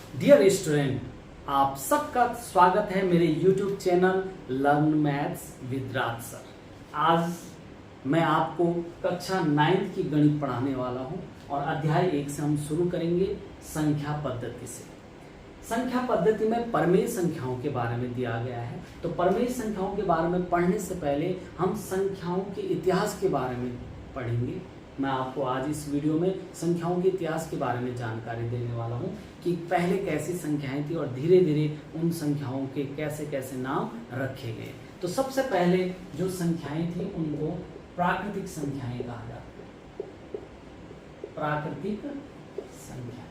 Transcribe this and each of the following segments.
Dear student, आप सबका स्वागत है मेरे YouTube channel learn maths with Raj sir. आज मैं आपको कक्षा 9 की गणित पढ़ाने वाला हूं और अध्याय 1 से हम शुरू करेंगे संख्या पद्धति से। संख्या पद्धति में परमेय संख्याओं के बारे में दिया गया है, तो परमेय संख्याओं के बारे में पढ़ने से पहले हम संख्याओं के इतिहास के बारे में पढ़ेंगे। मैं आपको आज इस वीडियो में संख्याओं के इतिहास के बारे में जानकारी देने वाला हूं कि पहले कैसी संख्याएं थी और धीरे धीरे उन संख्याओं के कैसे कैसे नाम रखे गए। तो सबसे पहले जो संख्याएं थी उनको प्राकृतिक संख्याएं कहा जाता है। प्राकृतिक संख्याएं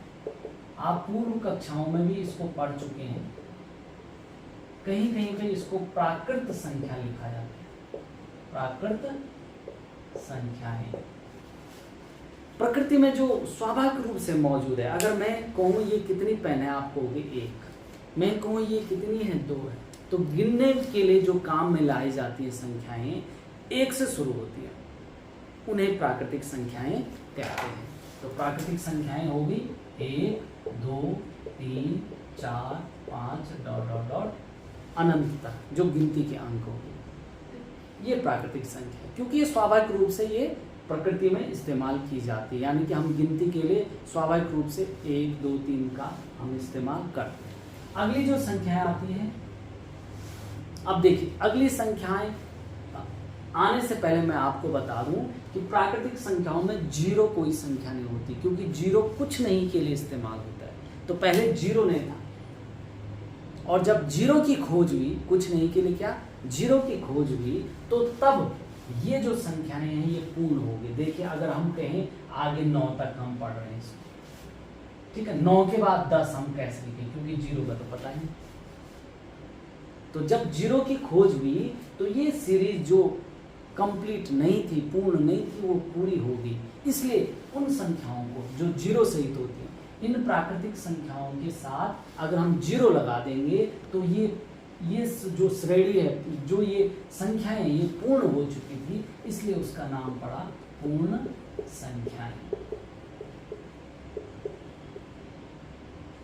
आप पूर्व कक्षाओं में भी इसको पढ़ चुके हैं। कहीं कहीं पे इसको प्राकृत संख्या लिखा जाता है। प्राकृत संख्याएं प्रकृति में जो स्वाभाविक रूप से मौजूद है। अगर मैं कहूँ ये कितनी पेन है, आप कहोगे 1। मैं कहूँ ये कितनी है 2 है, तो गिनने के लिए जो काम में लाई जाती है संख्याएं 1 से शुरू होती है, उन्हें प्राकृतिक संख्याएं कहते हैं। तो प्राकृतिक संख्याएं होगी 1, 2, 3, 4, 5 डॉट डॉट डॉट अनंत तक जो गिनती के अंक होगी, ये प्राकृतिक संख्या है। क्योंकि ये स्वाभाविक रूप से ये प्रकृति में इस्तेमाल की जाती है, यानी कि हम गिनती के लिए स्वाभाविक रूप से 1, 2, 3 का हम इस्तेमाल करते हैं। अगली जो संख्याएं आती हैं, अब देखिए अगली संख्याएं आने से पहले मैं आपको बता दूं कि प्राकृतिक संख्याओं में जीरो कोई संख्या नहीं होती, क्योंकि जीरो कुछ नहीं के लिए इस्तेमाल होता है। तो पहले जीरो नहीं था, और जब जीरो की खोज हुई, कुछ नहीं के लिए क्या जीरो की खोज हुई, तो तब ये जो संख्याएं हैं ये पूर्ण होगी। देखिए अगर हम कहें आगे 9 तक हम पढ़ रहे हैं इसको, ठीक है, 9 के बाद 10 हम कैसे लिखें, क्योंकि जीरो का तो पता ही नहीं। तो जब जीरो की खोज हुई तो ये सीरीज जो कंप्लीट नहीं थी, पूर्ण नहीं थी, वो पूरी होगी। इसलिए उन संख्याओं को जो जीरो सहित होती है, इन प्राकृतिक संख्याओं के साथ अगर हम जीरो लगा देंगे तो ये जो श्रेणी है, जो ये संख्याएं ये पूर्ण हो चुकी थी, इसलिए उसका नाम पड़ा पूर्ण संख्याएं।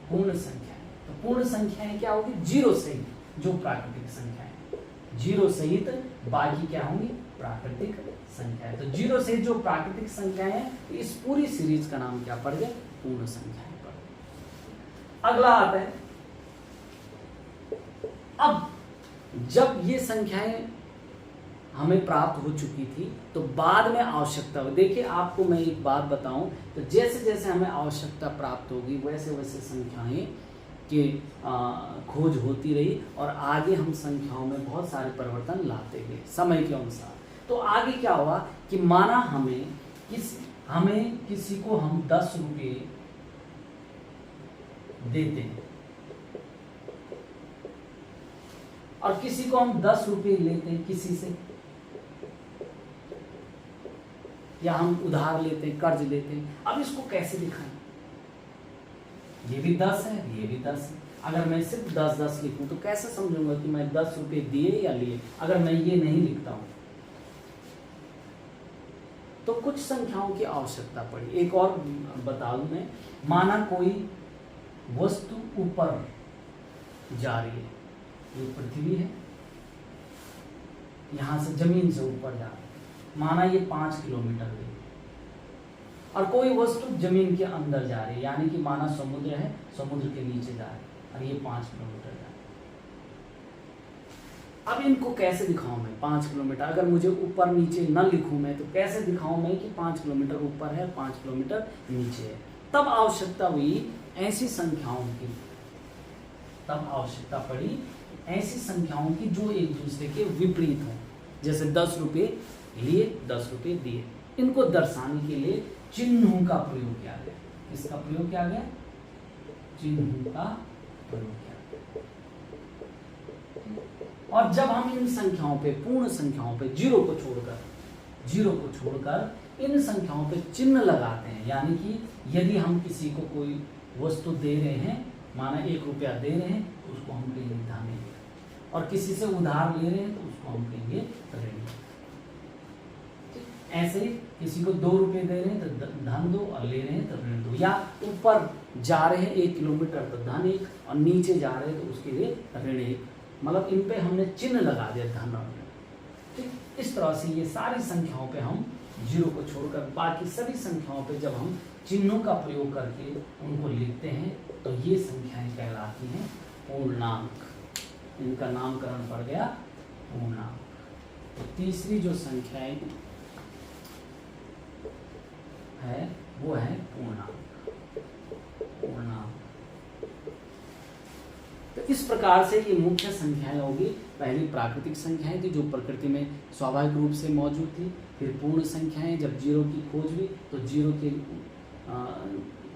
पूर्ण संख्याएं, तो पूर्ण संख्याएं क्या होगी? जीरो सहित जो प्राकृतिक संख्याएं, जीरो सहित बाकी क्या होंगी? प्राकृतिक संख्याएं। तो जीरो सहित जो प्राकृतिक संख्याएं हैं, इस पूरी सीरीज का नाम क्या पड़ गया? पूर्ण संख्याएं पड़ गया। अगला आता है, अब जब ये संख्याएं हमें प्राप्त हो चुकी थी तो बाद में आवश्यकता हो। देखिए आपको मैं एक बात बताऊं, तो जैसे जैसे हमें आवश्यकता प्राप्त होगी वैसे वैसे संख्याएं की खोज होती रही, और आगे हम संख्याओं में बहुत सारे परिवर्तन लाते गए समय के अनुसार। तो आगे क्या हुआ कि माना हमें किसी को हम 10 रुपये देते हैं और किसी को हम 10 रुपये लेते हैं किसी से, या हम उधार लेते हैं, कर्ज लेते हैं। अब इसको कैसे दिखाएं? ये भी 10 है, ये भी 10 है। अगर मैं सिर्फ 10-10 लिखूं तो कैसे समझूंगा कि मैं 10 रुपये दिए या लिए, अगर मैं ये नहीं लिखता हूं? तो कुछ संख्याओं की आवश्यकता पड़ी। एक और बता दूं मैं, माना कोई वस्तु ऊपर जा रही है, ये पृथ्वी है, यहां से जमीन से ऊपर जा रही है, माना ये 5 किलोमीटर है, और कोई वस्तु जमीन के अंदर जा रही है, यानी कि माना समुद्र है, समुद्र के नीचे जा रही है और ये 5 किलोमीटर जा रही है। अब इनको कैसे दिखाऊं मैं? 5 किलोमीटर, अगर मुझे ऊपर नीचे न लिखूं मैं, तो कैसे दिखाऊं मैं कि 5 किलोमीटर ऊपर है, 5 किलोमीटर नीचे है? तब आवश्यकता हुई ऐसी संख्याओं की, तब आवश्यकता पड़ी ऐसी संख्याओं की जो एक दूसरे के विपरीत हो। जैसे 10 रुपये लिए, 10 रुपये दिए, इनको दर्शाने के लिए चिन्हों का प्रयोग किया गया। किसका प्रयोग किया गया? चिन्हों का प्रयोग किया गया। और जब हम इन संख्याओं पे, पूर्ण संख्याओं पे जीरो को छोड़कर इन संख्याओं पे चिन्ह लगाते हैं, यानी कि यदि हम किसी को कोई वस्तु दे रहे हैं, माना 1 रुपया दे रहे हैं, तो उसको हम कहेंगे धन, और किसी से उधार ले रहे हैं तो उसको हम कहेंगे ऋण। ऐसे किसी को 2 रुपये दे रहे हैं तो धन दो, और ले रहे हैं तो ऋण दो। या ऊपर जा रहे हैं 1 किलोमीटर तो धन 1, और नीचे जा रहे हैं तो उसके लिए ऋण 1। मतलब इन पे हमने चिन्ह लगा दिया धन और ऋण। ठीक, इस तरह से ये सारी संख्याओं पे हम जीरो को छोड़कर बाकी सभी संख्याओं पे जब हम चिन्हों का प्रयोग करके उनको लिखते हैं तो ये संख्याएं कहलाती हैं पूर्णांक। इनका नामकरण पड़ गया पूर्णांक। तो तीसरी जो संख्याएं है वो है पूर्णांक। तो इस प्रकार से ये मुख्य संख्याएं होगी। पहली प्राकृतिक संख्याएं थी जो प्रकृति में स्वाभाविक रूप से मौजूद थी। फिर पूर्ण संख्याएं, जब जीरो की खोज हुई तो जीरो के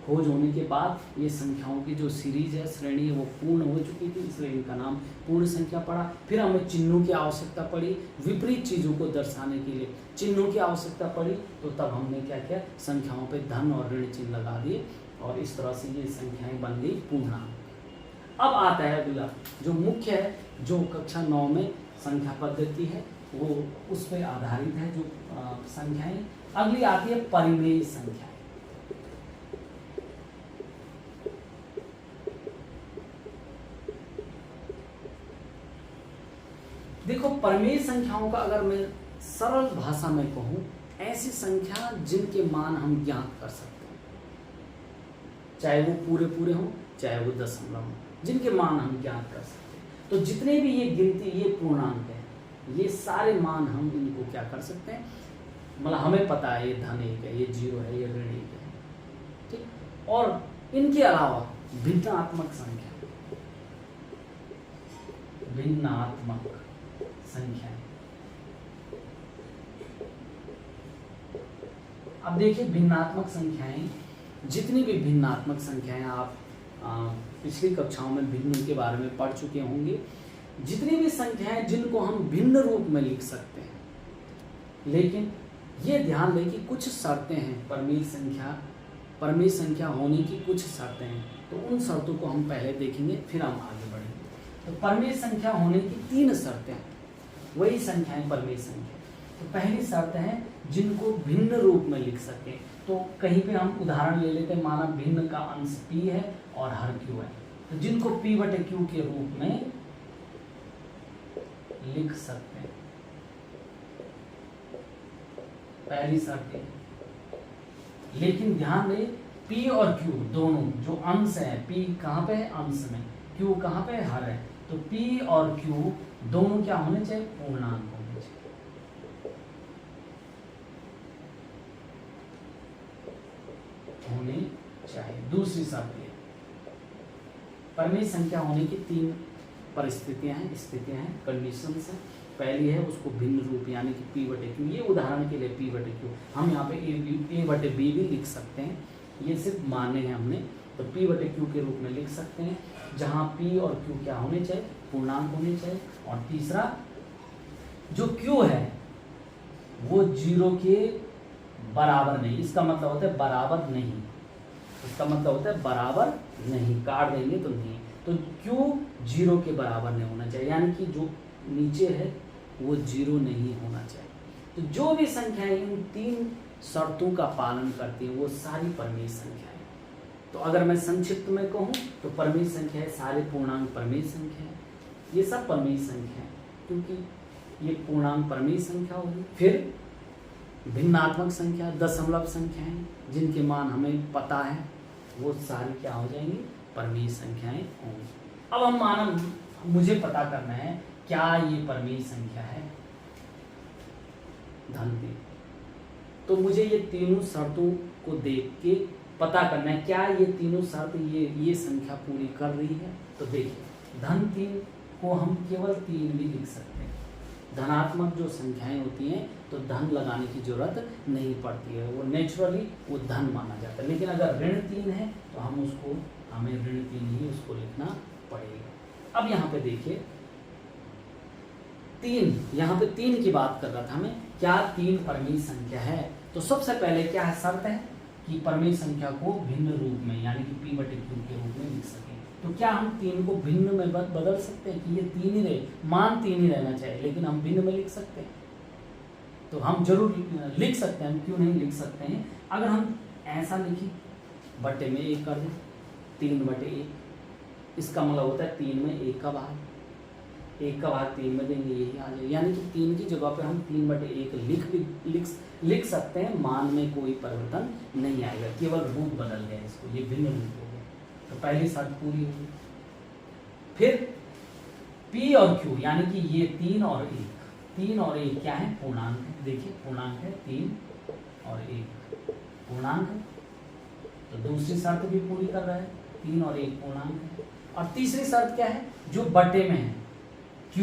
खोज होने के बाद ये संख्याओं की जो सीरीज है, श्रेणी है, वो पूर्ण हो चुकी थी, इसलिए इनका नाम पूर्ण संख्या पड़ा। फिर हमें चिन्हों की आवश्यकता पड़ी, विपरीत चीज़ों को दर्शाने के लिए चिन्हों की आवश्यकता पड़ी, तो तब हमने क्या किया, संख्याओं पे धन और ऋण चिन्ह लगा दिए और इस तरह से ये संख्याएं बन गई पूर्णांक। अब आता है अगला जो मुख्य है, जो कक्षा 9 में संख्या पद्धति है वो उस पर आधारित है जो संख्याएं। अगली आती है परिमेय संख्याएं। देखो, परिमेय संख्याओं का अगर मैं सरल भाषा में कहूं, ऐसी संख्या जिनके मान हम ज्ञात कर सकते हैं, चाहे वो पूरे पूरे हों चाहे वो दशमलव हों, जिनके मान हम ज्ञात कर सकते हैं। तो जितने भी ये गिनती, ये पूर्णांक है, ये सारे मान हम इनको क्या कर सकते हैं, मतलब हमें पता है ये धन 1 है, ये 0 है, ये ऋण 1 है, ठीक। और इनके अलावा भिन्नात्मक संख्या, भिन्नात्मक संख्याएं। अब देखिए, भिन्नात्मक संख्याएं, जितनी भी भिन्नात्मक संख्याएं आप पिछली कक्षाओं में भिन्न के बारे में पढ़ चुके होंगे, जितनी भी संख्याएं जिनको हम भिन्न रूप में लिख सकते हैं, लेकिन ये ध्यान दें कि कुछ शर्तें हैं परिमेय संख्या होने की कुछ शर्तें हैं, तो उन शर्तों को हम पहले देखेंगे फिर हम आगे बढ़ेंगे। तो परिमेय संख्या होने की 3 शर्तें हैं, वही संख्याएं परिमेय संख्या। तो पहली शर्त है जिनको भिन्न रूप में लिख सकें। तो कहीं पे हम उदाहरण ले लेते हैं, माना भिन्न का अंश p है और हर q है, तो जिनको p/q के रूप में लिख सकते हैं, पहली शर्त है। लेकिन ध्यान दें, p और q दोनों जो अंश है, p कहाँ पे है, अंश में, q कहाँ पे है, हर है, तो p और q दोनों क्या होने चाहिए, पूर्णांक होने चाहिए। दूसरी शर्त है, परिमेय संख्या होने की 3 परिस्थितियां हैं, स्थितियां हैं, कंडीशंस हैं। पहली है उसको भिन्न रूप यानी कि p/q, ये उदाहरण के लिए p/q, हम यहाँ पे a/b भी लिख सकते हैं, ये सिर्फ माने हैं हमने, तो p/q के रूप में लिख सकते हैं, जहाँ p और q क्या होने चाहिए, पूर्णांक होने चाहिए। और तीसरा जो q है वो 0 के बराबर नहीं, इसका मतलब होता है बराबर नहीं, इसका मतलब होता है बराबर नहीं, काट देंगे तो नहीं, तो q 0 के बराबर नहीं होना चाहिए, यानी कि जो नीचे है वो 0 नहीं होना चाहिए। तो जो भी संख्याएं इन 3 शर्तों का पालन करती है वो सारी परिमेय संख्या है। तो अगर मैं संक्षिप्त में कहूँ तो परिमेय संख्या है सारे पूर्णांक परिमेय संख्या है, ये सब परिमेय संख्या है क्योंकि ये पूर्णांक परिमेय संख्या होगी। फिर भिन्नात्मक संख्या, दशमलव संख्याएं जिनके मान हमें पता है वो सारी क्या हो जाएंगी, परिमेय संख्याएं होंगी। अब हम माना मुझे पता करना है क्या ये परिमेय संख्या है, धन 3, तो मुझे ये तीनों शर्तों को देख के पता करना है क्या ये तीनों शर्त ये संख्या पूरी कर रही है। तो देखिए, धन 3 को हम केवल 3 भी लिख सकते हैं, धनात्मक जो संख्याएं होती हैं तो धन लगाने की जरूरत नहीं पड़ती है, वो नेचुरली वो धन माना जाता है। लेकिन अगर ऋण 3 है तो हमें ऋण 3 ही उसको लिखना पड़ेगा। अब यहाँ पे देखिए 3, यहाँ पे 3 की बात कर रहा था मैं, क्या 3 परिमेय संख्या है। तो सबसे पहले क्या है, शर्त है कि परिमेय संख्या को भिन्न रूप में यानी कि p/q के रूप में लिख सकें। तो क्या हम 3 को भिन्न में बदल सकते हैं कि ये 3 ही रहे, मान 3 ही रहना चाहिए, लेकिन हम भिन्न में लिख सकते हैं। तो हम जरूर लिख सकते हैं, हम क्यों नहीं लिख सकते हैं। अगर हम ऐसा लिखें, बट्टे में 1 कर दें 3/1। इसका मतलब होता है 3 में 1 का भाग, 1 का भाग 3 में देंगे, यही आ जाए। यानी कि 3 की जगह पे हम 3/1 लिख सकते हैं। मान में कोई परिवर्तन नहीं आएगा, केवल रूप बदल गया इसको, ये भिन्न रूप हो गया। तो पहली शर्त पूरी होगी। फिर P और Q यानी कि ये 3 और 1, 3 और 1 क्या है? पूर्णांक है। देखिए पूर्णांक है, 3 और 1 पूर्णांक है। तो दूसरी शर्त भी पूरी कर रहा है, 3 और 1 पूर्णांक है। और तीसरी शर्त क्या है? जो बटे में है Q,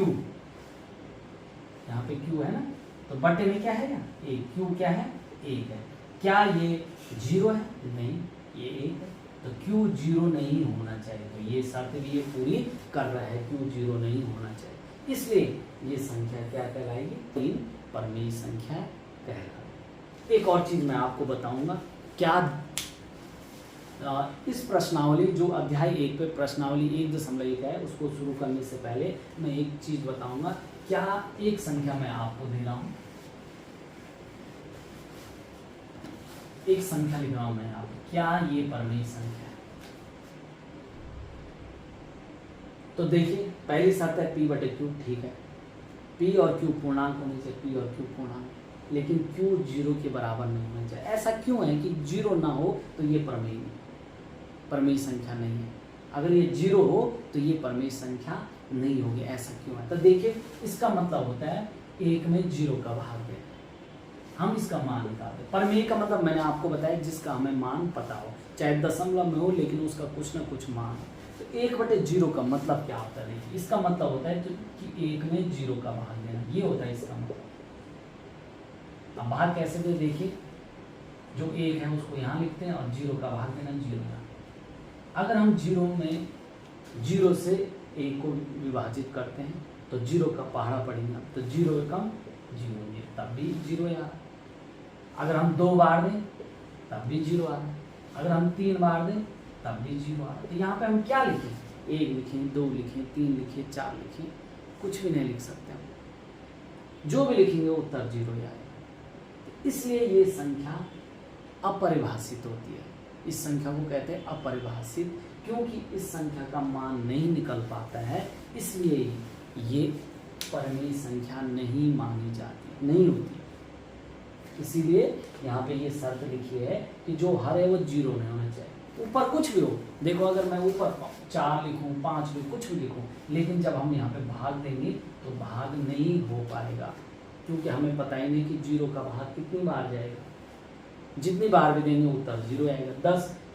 यहाँ पे Q है ना, तो बटे में क्या है ना? 1। Q क्या है? 1 है। क्या ये 0 है? नहीं, ये 1 है। तो Q 0 नहीं होना चाहिए। तो ये शर्त भी ये पूरी कर रहा है, Q 0 नहीं होना चाहिए। इसलिए ये संख्या क्या कहलाएगी? 3 परमेय संख्या कहलाएगी। एक और चीज मैं आपको बताऊंगा, क्या इस प्रश्नावली जो अध्याय 1 पे प्रश्नावली 1.1 है, उसको शुरू करने से पहले मैं एक चीज बताऊंगा। क्या एक संख्या मैं आपको दे रहा हूं, एक संख्या लिख रहा हूं मैं आपको, क्या ये परमेय संख्या है? तो देखिए पहली शर्त है P/Q, ठीक है। P और Q पूर्णांक होने चाहिए, P और Q पूर्णांक, लेकिन Q 0 के बराबर नहीं होना चाहिए। ऐसा क्यों है कि 0 ना हो तो ये परमेय संख्या नहीं है। अगर ये 0 हो तो ये परमेय संख्या नहीं होगी। ऐसा क्यों है? तो देखिए इसका मतलब होता है 1 में 0 का भाग है, हम इसका मान निकालते। परमेय का मतलब मैंने आपको बताया जिसका हमें मान पता हो, चाहे दशमलव में हो लेकिन उसका कुछ ना कुछ मान हो। तो 1/0 का मतलब क्या होता है? देखिए इसका मतलब होता है कि 1 में 0 का भाग देना, ये होता है इसका मतलब। अब भाग कैसे दे? देखिए जो 1 है उसको यहाँ लिखते हैं और 0 का भाग देना 0 का। अगर हम 0 से 1 को विभाजित करते हैं तो 0 का पहाड़ा पड़ेगा, तो 0 एकम 0, तब भी 0 आ रहा। अगर हम 2 बार दें तब भी 0 आ रहा। अगर हम 3 बार दें तब भी 0 आ रहा। तो यहाँ पे हम क्या लिखें? 1 लिखें, 2 लिखें, 3 लिखें, 4 लिखें, कुछ भी नहीं लिख सकते हम। जो भी लिखेंगे उत्तर 0 ही आएगा। इसलिए ये संख्या अपरिभाषित होती है। इस संख्या को कहते हैं अपरिभाषित, क्योंकि इस संख्या का मान नहीं निकल पाता है, इसलिए ये परमेय संख्या नहीं मानी जाती, नहीं होती। इसीलिए यहाँ पे ये शर्त लिखी है कि जो हर है वो 0 नहीं होना चाहिए। ऊपर कुछ भी हो, देखो अगर मैं ऊपर 4 लिखूँ, 5 लिखूँ, कुछ भी लिखूँ, लेकिन जब हम यहाँ पे भाग देंगे तो भाग नहीं हो पाएगा, क्योंकि हमें पता ही नहीं कि 0 का भाग कितनी बार जाएगा। जितनी बार भी देंगे उत्तर 0 आएगा।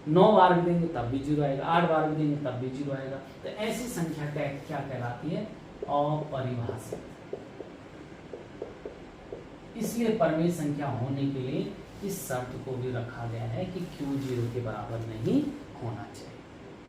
9 बार भी देंगे तब भी 0 आएगा, 8 बार भी देंगे तब भी 0 आएगा। तो ऐसी संख्या क्या कहलाती है? अपरिभाषित। इसलिए परमेय संख्या होने के लिए इस शर्त को भी रखा गया है कि Q 0 के बराबर नहीं होना चाहिए।